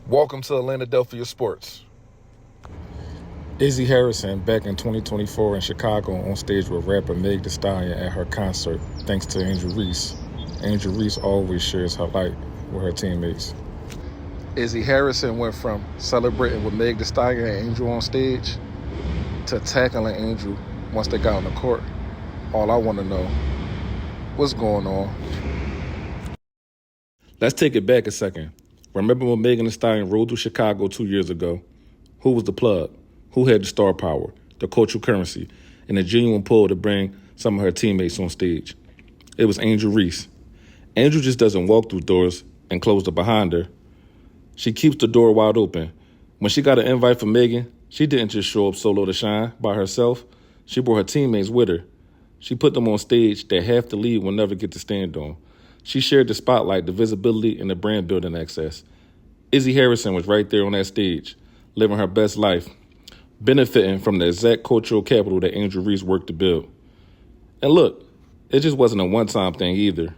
Welcome to AtlantaDelphia Sports. Izzy Harrison back in 2024 in Chicago on stage with rapper Megan Thee Stallion at her concert, thanks to Angel Reese. Angel Reese always shares her light with her teammates. Izzy Harrison went from celebrating with Megan Thee Stallion and Angel on stage to tackling Angel once they got on the court. All I want to know, what's going on? Let's take it back a second. Remember when Megan Thee Stallion rode through Chicago 2 years ago? Who was the plug? Who had the star power, the cultural currency, and the genuine pull to bring some of her teammates on stage? It was Angel Reese. Angel just doesn't walk through doors and close them behind her. She keeps the door wide open. When she got an invite from Megan, she didn't just show up solo to shine by herself. She brought her teammates with her. She put them on stage that half the league will never get to stand on. She shared the spotlight, the visibility, and the brand building access. Izzy Harrison was right there on that stage, living her best life, benefiting from the exact cultural capital that Angel Reese worked to build. And look, it just wasn't a one-time thing either.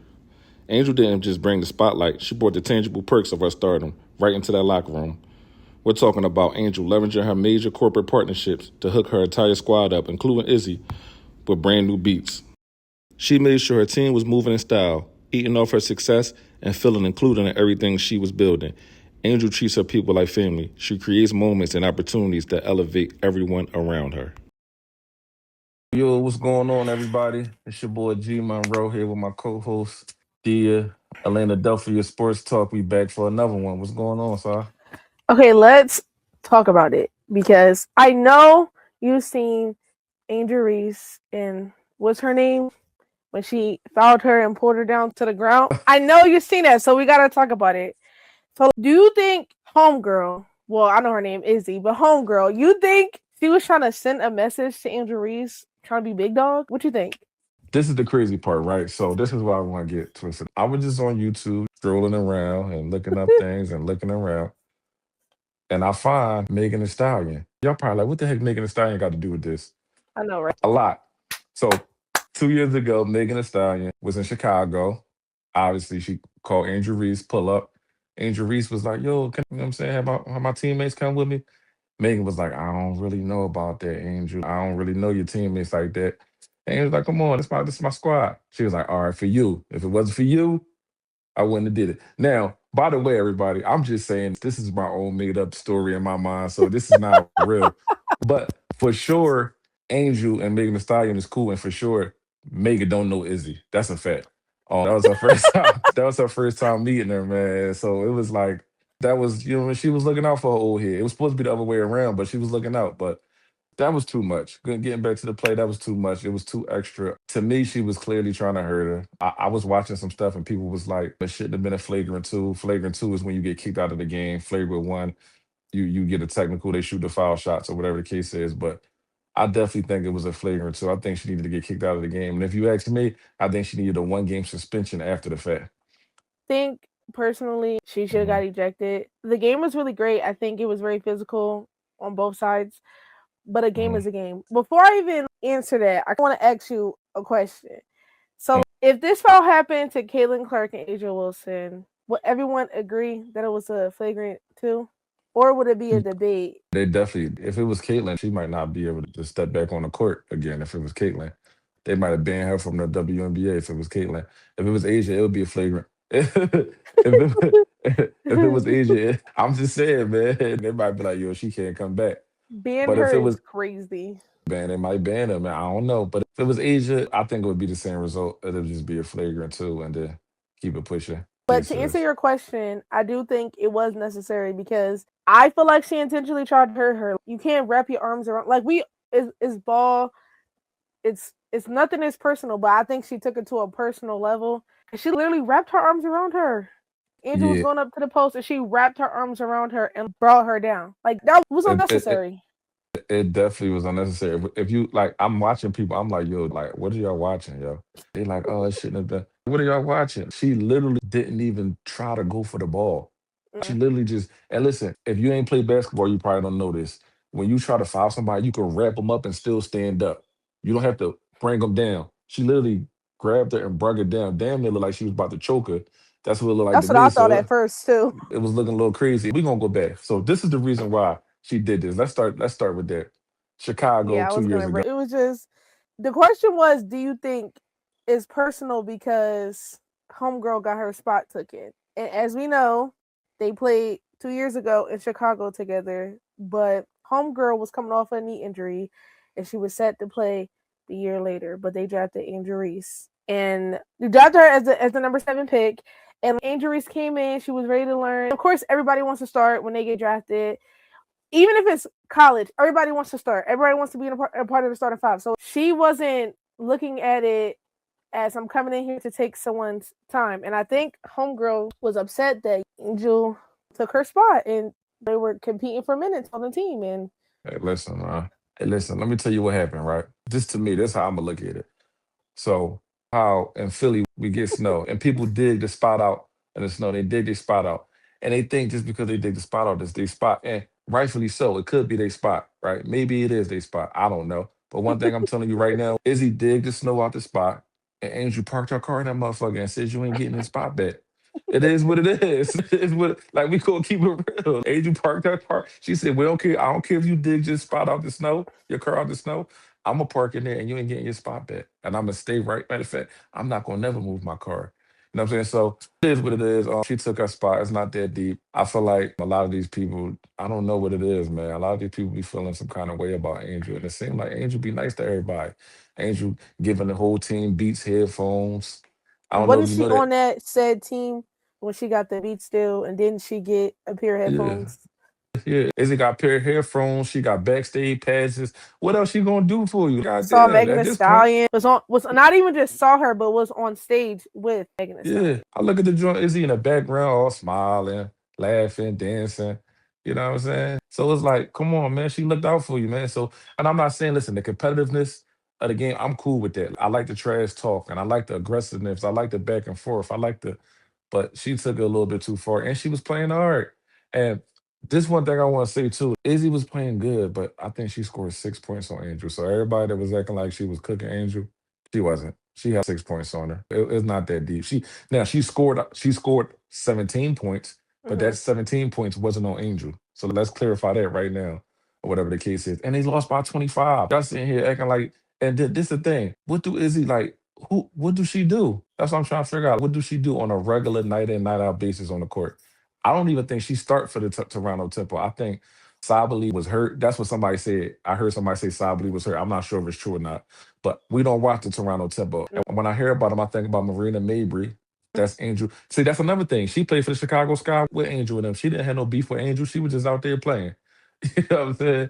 Angel didn't just bring the spotlight, she brought the tangible perks of her stardom right into that locker room. We're talking about Angel leveraging her major corporate partnerships to hook her entire squad up, including Izzy, with brand new beats. She made sure her team was moving in style, eating off her success and feeling included in everything she was building. Angel treats her people like family. She creates moments and opportunities that elevate everyone around her. Yo, what's going on, everybody? It's your boy G Monroe here with my co-host Diyah, AtlantaDelphia Sports Talk. We back for another one. What's going on, sir? Okay, let's talk about it because I know you've seen Angel Reese and what's her name when she fouled her and pulled her down to the ground. I know you've seen that, so we gotta talk about it. So, do you think Homegirl? Well, I know her name Izzy, but Homegirl, you think she was trying to send a message to Angel Reese, trying to be big dog? What you think? This is the crazy part, right? So this is why I want to get twisted. I was just on YouTube strolling around and looking up things and looking around, and I find Megan Thee Stallion. Y'all probably like, what the heck Megan Thee Stallion got to do with this? I know, right? A lot. So 2 years ago, Megan Thee Stallion was in Chicago. Obviously, she called Angel Reese, pull up. Angel Reese was like, yo, you know what I'm saying? Have my teammates come with me? Megan was like, I don't really know about that, Angel. I don't really know your teammates like that. And he was like, come on, this is my squad. She was like, all right, for you. If it wasn't for you, I wouldn't have did it. Now, by the way, everybody, I'm just saying this is my own made up story in my mind, so this is not real. But for sure, Angel and Megan Thee Stallion is cool, and for sure, Megan don't know Izzy. That's a fact. That was her first time. That was her first time meeting her, man. So it was like that was, she was looking out for her old head. It was supposed to be the other way around, but she was looking out. But that was too much. Getting back to the play, that was too much. It was too extra. To me, she was clearly trying to hurt her. I was watching some stuff and people was like, it shouldn't have been a flagrant two. Flagrant two is when you get kicked out of the game. Flagrant one, you get a technical, they shoot the foul shots or whatever the case is. But I definitely think it was a flagrant two. I think she needed to get kicked out of the game. And if you ask me, I think she needed a 1 game suspension after the fact. Think personally she should have got ejected. The game was really great. I think it was very physical on both sides. But a game is a game. Before I even answer that, I want to ask you a question. So, if this foul happened to Caitlin Clark and Angel Wilson, would everyone agree that it was a flagrant two? Or would it be a debate? They definitely, if it was Caitlyn, she might not be able to step back on the court again. If it was Caitlyn, they might have banned her from the WNBA. If it was Caitlyn, if it was Asia, it would be a flagrant. If it was Asia, I'm just saying, man, they might be like, yo, she can't come back. Ban But if her it is was crazy. banned, they might ban her, man. I don't know. But if it was Asia, I think it would be the same result. It'll just be a flagrant too, and then keep it pushing. But to answer your question, I do think it was necessary because I feel like she intentionally tried to hurt her. You can't wrap your arms around it's ball. It's nothing is personal, but I think she took it to a personal level. And she literally wrapped her arms around her. Angel was going up to the post and she wrapped her arms around her and brought her down. Like that was unnecessary. It definitely was unnecessary. If you like, I'm watching people, I'm like, yo, like, what are y'all watching, yo? They like, oh, it shouldn't have been. What are y'all watching? She literally didn't even try to go for the ball. She literally just, and listen, if you ain't played basketball, you probably don't know this. When you try to foul somebody, you can wrap them up and still stand up. You don't have to bring them down. She literally grabbed her and brought her down. Damn near looked like she was about to choke her. That's what it looked like to That's what me. I thought So at first too. it was looking a little crazy. We're gonna go back. So this is the reason why she did this. Let's start with that. Chicago Yeah, I two was years gonna ago. bring. It was just the question was, do you think it's personal because homegirl got her spot taken? And as we know, they played 2 years ago in Chicago together, but homegirl was coming off a knee injury, and she was set to play the year later. But they drafted Angel Reese, and they drafted her as the number 7 pick. And Angel Reese came in; she was ready to learn. Of course, everybody wants to start when they get drafted, even if it's college, everybody wants to start. Everybody wants to be a part of the starting five. So she wasn't looking at it as I'm coming in here to take someone's time. And I think homegirl was upset that Angel took her spot and they were competing for minutes on the team. And Hey, listen, hey, listen. Let me tell you what happened. Right. This to me, this how I'm gonna look at it. So how in Philly we get snow and people dig the spot out in the snow. They dig their spot out. And they think just because they dig the spot out, it's their spot. And rightfully so. It could be their spot, right? Maybe it is their spot. I don't know. But one thing I'm telling you right now, Izzy dig the snow out the spot and Angel parked her car in that motherfucker and said you ain't getting this spot back. It is what it is. It's what like we gonna keep it real. Angel parked her car. She said, "We don't care. I don't care if you dig this spot out the snow, your car out the snow. I'm gonna park in there and you ain't getting your spot back. And I'm gonna stay right. Matter of fact, I'm not gonna never move my car." You know what I'm saying? So it is what it is. She took her spot. It's not that deep. I feel like a lot of these people, I don't know what it is, man. A lot of these people be feeling some kind of way about Angel. And it seems like Angel be nice to everybody. Angel giving the whole team Beats headphones. I don't know if wasn't you she know that. on that said team when she got the Beats deal? And didn't she get a pair of Yeah. headphones? Yeah. Izzy got a pair of headphones. She got backstage passes. What else she gonna do for you? God Saw damn. Megan At Thee this point, Stallion was not even just saw her, but was on stage with Megan Thee yeah, Stallion. I look at the joint, Izzy in the background, all smiling, laughing, dancing. You know what I'm saying? So it's like, come on, man. She looked out for you, man. So, and I'm not saying, listen, the competitiveness of the game, I'm cool with that. I like the trash talk and I like the aggressiveness. I like the back and forth. I like the, but she took it a little bit too far and she was playing hard. And this one thing I want to say too, Izzy was playing good, but I think she scored 6 points on Angel. So everybody that was acting like she was cooking Angel, she wasn't. She had 6 points on her. It's not that deep. She scored 17 points, but Mm-hmm. that 17 points wasn't on Angel. So let's clarify that right now, or whatever the case is. And they lost by 25. Y'all sitting here acting like, and this the thing. What do Izzy like? What do she do? That's what I'm trying to figure out. What do she do on a regular night in, night out basis on the court? I don't even think she start for the Toronto Temple. I think Sabali was hurt. That's what somebody said. I heard somebody say Sabali was hurt. I'm not sure if it's true or not. But we don't watch the Toronto Temple. And when I hear about him, I think about Marina Mabry. That's Angel. See, that's another thing. She played for the Chicago Sky with Angel and them. She didn't have no beef with Angel. She was just out there playing. You know what I'm saying?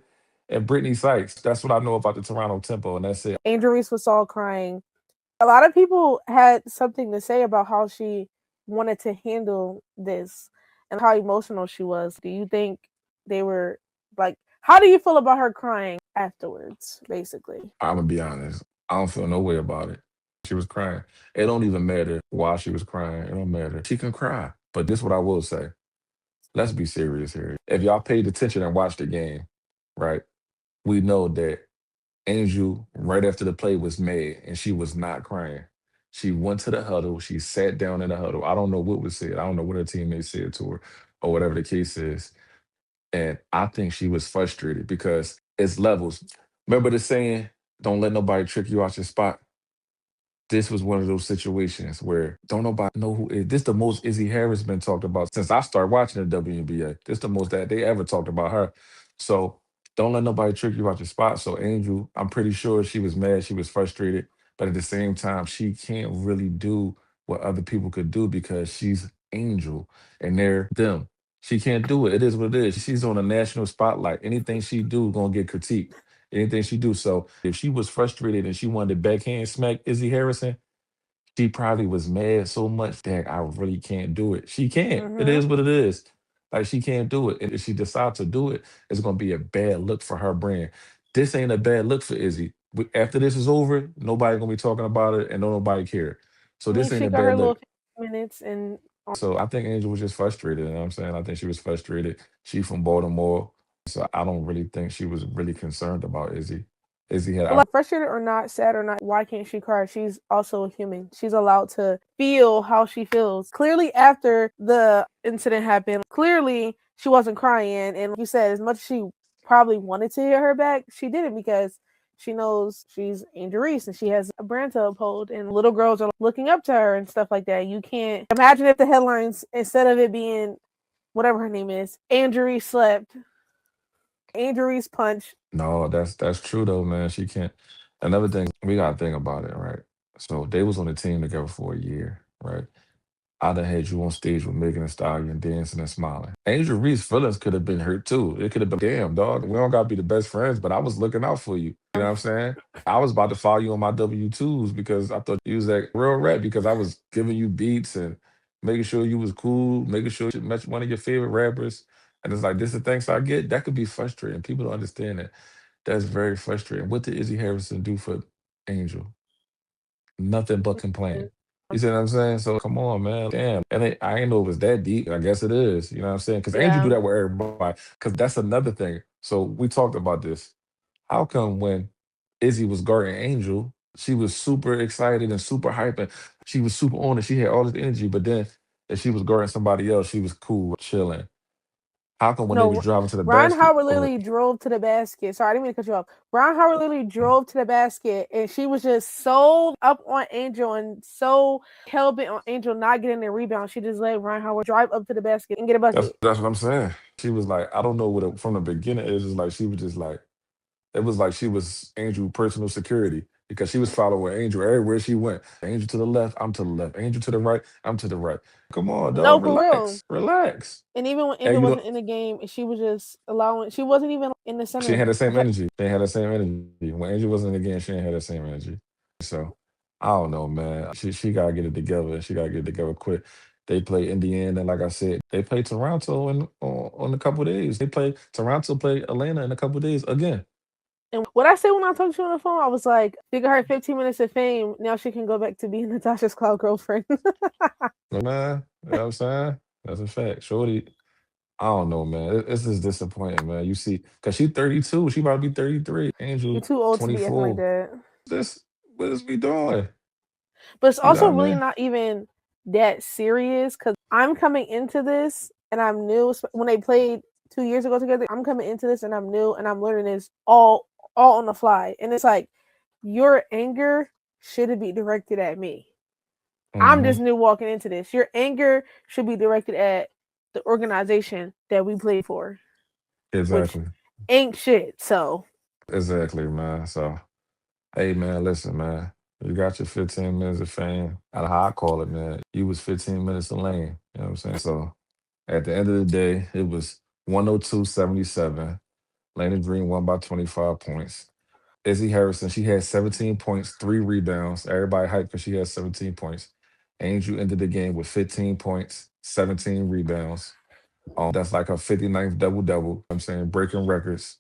And Brittany Sykes. That's what I know about the Toronto Temple, and that's it. Angel Reese was all crying. A lot of people had something to say about how she wanted to handle this and how emotional she was. Do you think they were like, how do you feel about her crying afterwards, basically? I'm gonna be honest. I don't feel no way about it. She was crying. It don't even matter why she was crying. It don't matter. She can cry. But this what I will say. Let's be serious here. If y'all paid attention and watched the game, right? We know that Angel, right after the play, was mad and she was not crying. She went to the huddle. She sat down in the huddle. I don't know what was said. I don't know what her teammates said to her or whatever the case is. And I think she was frustrated because it's levels. Remember the saying, don't let nobody trick you out your spot? This was one of those situations where don't nobody know who is. This the most Izzy Harris been talked about since I started watching the WNBA. This the most that they ever talked about her. So don't let nobody trick you out your spot. So Angel, I'm pretty sure she was mad, she was frustrated, but at the same time, she can't really do what other people could do because she's Angel and they're them. She can't do it. It is what it is. She's on a national spotlight. Anything she do gonna get critiqued. Anything she do. So if she was frustrated and she wanted to backhand smack Izzy Harrison, she probably was mad so much that I really can't do it. She can't. It Mm-hmm. is what it is. Like she can't do it. And if she decides to do it, it's gonna be a bad look for her brand. This ain't a bad look for Izzy. After this is over, nobody gonna be talking about it and don't nobody care. So I mean, this ain't she a got her bad little look. minutes and So I think Angel was just frustrated. You know what I'm saying? I think she was frustrated. She from Baltimore. So I don't really think she was really concerned about Izzy. Izzy had But like, frustrated or not, sad or not, why can't she cry? She's also a human. She's allowed to feel how she feels. Clearly, after the incident happened, clearly she wasn't crying. And like you said, as much as she probably wanted to hear her back, she didn't because she knows she's Angel Reese and she has a brand to uphold. And little girls are looking up to her and stuff like that. You can't imagine if the headlines, instead of it being whatever her name is, Angel Reese slept, Angel Reese punch. No, that's true though, man. She can't. Another thing we gotta think about it, right? So they was on the team together for a year, right? I done had you on stage with Megan Thee Stallion dancing and smiling. Angel Reese's feelings could have been hurt too. It could have been, damn, dog, we don't gotta be the best friends, but I was looking out for you. You know what I'm saying? I was about to follow you on my W-2s because I thought you was that real rap because I was giving you beats and making sure you was cool, making sure you met one of your favorite rappers. And it's like, this is the things I get. That could be frustrating. People don't understand that. That's very frustrating. What did Izzy Harrison do for Angel? Nothing but complain. You see what I'm saying? So come on, man. Damn. And I ain't know it was that deep. I guess it is. You know what I'm saying? Because Angel do Yeah. that with everybody. Because that's another thing. So we talked about this. How come when Izzy was guarding Angel, she was super excited and super hyping. She was super on it. She had all this energy. But then if she was guarding somebody else, she was cool, chilling. How come when they was No, driving to the Ron basket? Howard Oh, literally drove to the basket. Sorry, I didn't mean to cut you off. Ron Howard literally drove to the basket, and she was just so up on Angel and so hell bent on Angel not getting the rebound. She just let Ron Howard drive up to the basket and get a that's bucket. that's what I'm saying. She was like, I don't know what it, from the beginning it was just like she was just like it was like she was Angel personal security because she was following Angel everywhere she went. Angel to the left, I'm to the left. Angel to the right, I'm to the right. Come on, No, dog, for real. relax, relax. And even when And Angel you know, wasn't in the game, she was just allowing. She wasn't even in the she ain't center. had the same energy. She ain't had the same energy. When Angel wasn't in the game, she ain't had the same energy. So I don't know, man. She gotta get it together. She gotta get it together quick. They play Indiana, like I said. They play Toronto in on a couple days. They play Toronto play Atlanta in a couple days again. And what I said when I talked to you on the phone, I was like, "She got her 15 minutes of fame. Now she can go back to being Natasha's cloud girlfriend." Man, you know what I'm saying? That's a fact. Shorty, I don't know, man. It's just disappointing, man. You see, because she 32, she about to be 33. You're Angel, too old to be acting like 24. that. This, what is we doing? But it's You know what also I really mean? not even that serious because I'm coming into this and I'm new. When they played 2 years ago together, I'm coming into this and I'm new and I'm learning this all on the fly. And it's like your anger shouldn't be directed at me. I'm Hmm. just new walking into this. Your anger should be directed at the organization that we play for, which Exactly. ain't shit. So Exactly, man. So, hey, man, listen, man. You got your 15 minutes of fame. And how I call it, man, you was 15 minutes of lane. You know what I'm saying? So, at the end of the day, it was 102-77. Lane Green won by 25 points. Izzy Harrison, she had 17 points, 3 rebounds. Everybody hyped because she had 17 points. Angel ended the game with 15 points, 17 rebounds. That's like her 59th double double. I'm saying breaking records.